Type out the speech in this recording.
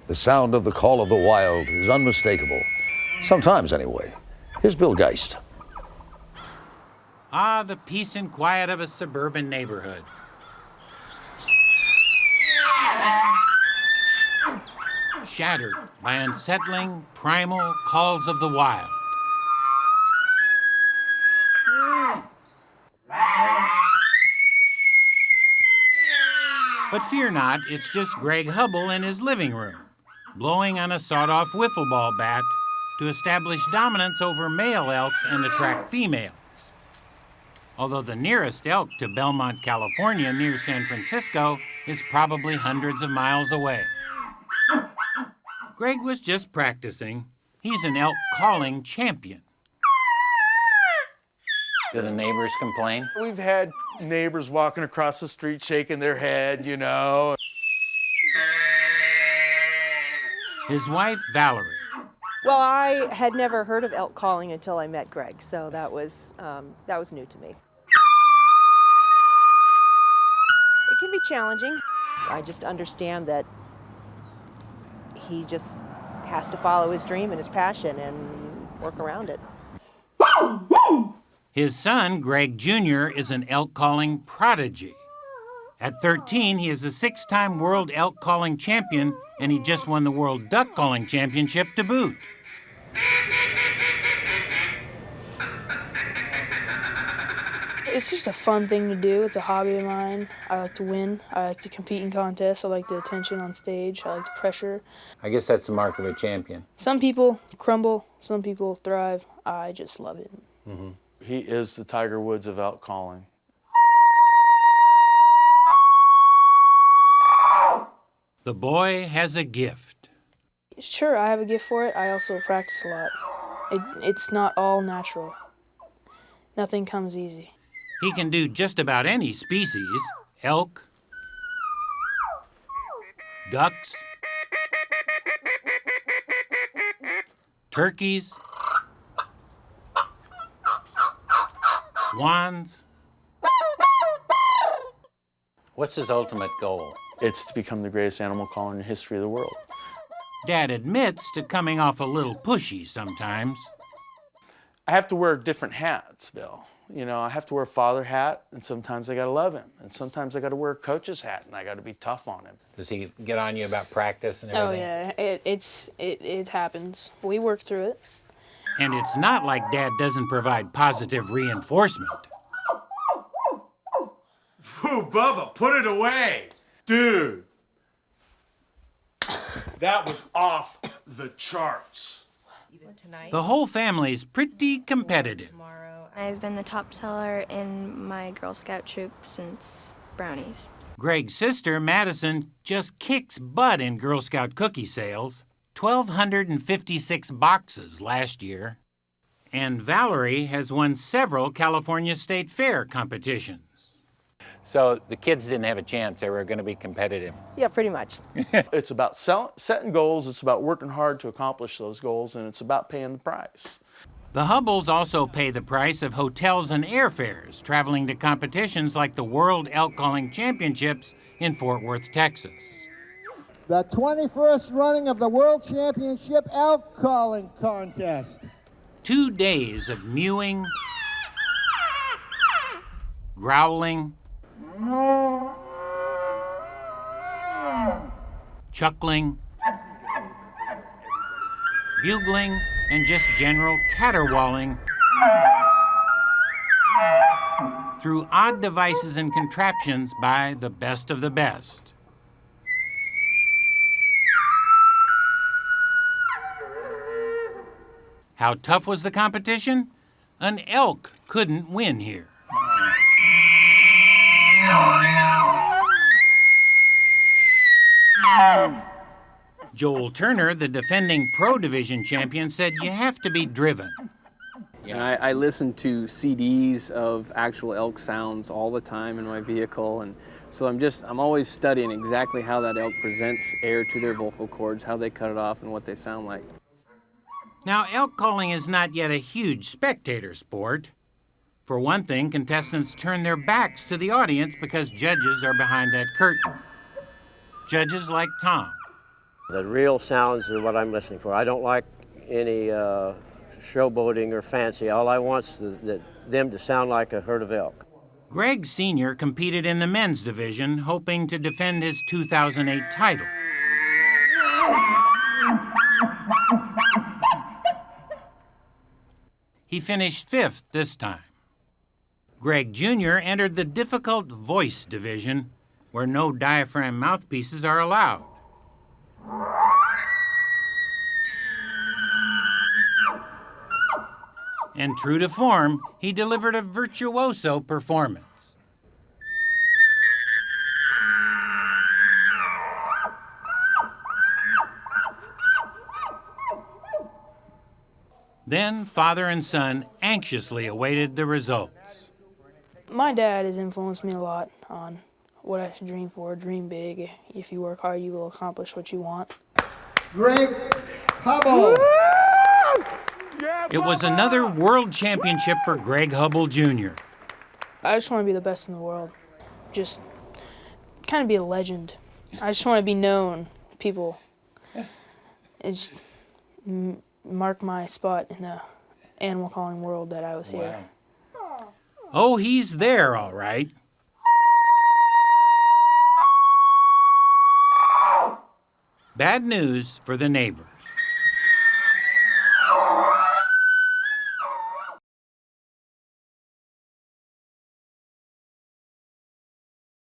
The sound of the call of the wild is unmistakable. Sometimes, anyway. Here's Bill Geist. Ah, the peace and quiet of a suburban neighborhood. Shattered by unsettling, primal calls of the wild. But fear not, it's just Greg Hubbell in his living room, blowing on a sawed-off wiffle ball bat to establish dominance over male elk and attract females. Although the nearest elk to Belmont, California, near San Francisco, is probably hundreds of miles away. Greg was just practicing. He's an elk calling champion. Do the neighbors complain? We've had neighbors walking across the street shaking their head, you know. His wife, Valerie. Well, I had never heard of elk calling until I met Greg, so that was new to me. It can be challenging. I just understand that he just has to follow his dream and his passion and work around it. His son, Greg Jr., is an elk calling prodigy. At 13, he is a 6-time world elk calling champion, and he just won the World Duck Calling Championship to boot. It's just a fun thing to do. It's a hobby of mine. I like to win. I like to compete in contests. I like the attention on stage. I like the pressure. I guess that's the mark of a champion. Some people crumble. Some people thrive. I just love it. Mm-hmm. He is the Tiger Woods of elk calling. The boy has a gift. Sure, I have a gift for it. I also practice a lot. It's not all natural. Nothing comes easy. He can do just about any species: elk, ducks, turkeys, swans. What's his ultimate goal? It's to become the greatest animal caller in the history of the world. Dad admits to coming off a little pushy sometimes. I have to wear different hats, Bill. You know, I have to wear a father hat, and sometimes I gotta love him. And sometimes I gotta wear a coach's hat, and I gotta be tough on him. Does he get on you about practice and everything? Oh yeah, it happens. We work through it. And it's not like Dad doesn't provide positive reinforcement. Whew, Bubba, put it away. Dude, that was off the charts. The whole family's pretty competitive. I've been the top seller in my Girl Scout troop since brownies. Greg's sister, Madison, just kicks butt in Girl Scout cookie sales. 1,256 boxes last year. And Valerie has won several California State Fair competitions. So the kids didn't have a chance. They were going to be competitive. Yeah, pretty much. It's about setting goals, it's about working hard to accomplish those goals, and it's about paying the price. The Hubbells also pay the price of hotels and airfares, traveling to competitions like the World Elk Calling Championships in Fort Worth, Texas. The 21st running of the World Championship Elk Calling Contest. 2 days of mewing, growling, chuckling, bugling, and just general caterwauling through odd devices and contraptions by the best of the best. How tough was the competition? An elk couldn't win here. Joel Turner, the defending Pro Division champion, said you have to be driven. And I listen to CDs of actual elk sounds all the time in my vehicle, and so I'm always studying exactly how that elk presents air to their vocal cords, how they cut it off, and what they sound like. Now, elk calling is not yet a huge spectator sport. For one thing, contestants turn their backs to the audience because judges are behind that curtain. Judges like Tom. The real sounds are what I'm listening for. I don't like any showboating or fancy. All I want is them to sound like a herd of elk. Greg Sr. competed in the men's division, hoping to defend his 2008 title. He finished 5th this time. Greg Jr. entered the difficult voice division, where no diaphragm mouthpieces are allowed. And true to form, he delivered a virtuoso performance. Then father and son anxiously awaited the results. My dad has influenced me a lot on what I should dream for. Dream big. If you work hard, you will accomplish what you want. Greg Hubbell. It was another world championship for Greg Hubbell Jr. I just want to be the best in the world. Just kind of be a legend. I just want to be known. People. It's mark my spot in the animal calling world that I was here. Oh, he's there, all right. Bad news for the neighbors.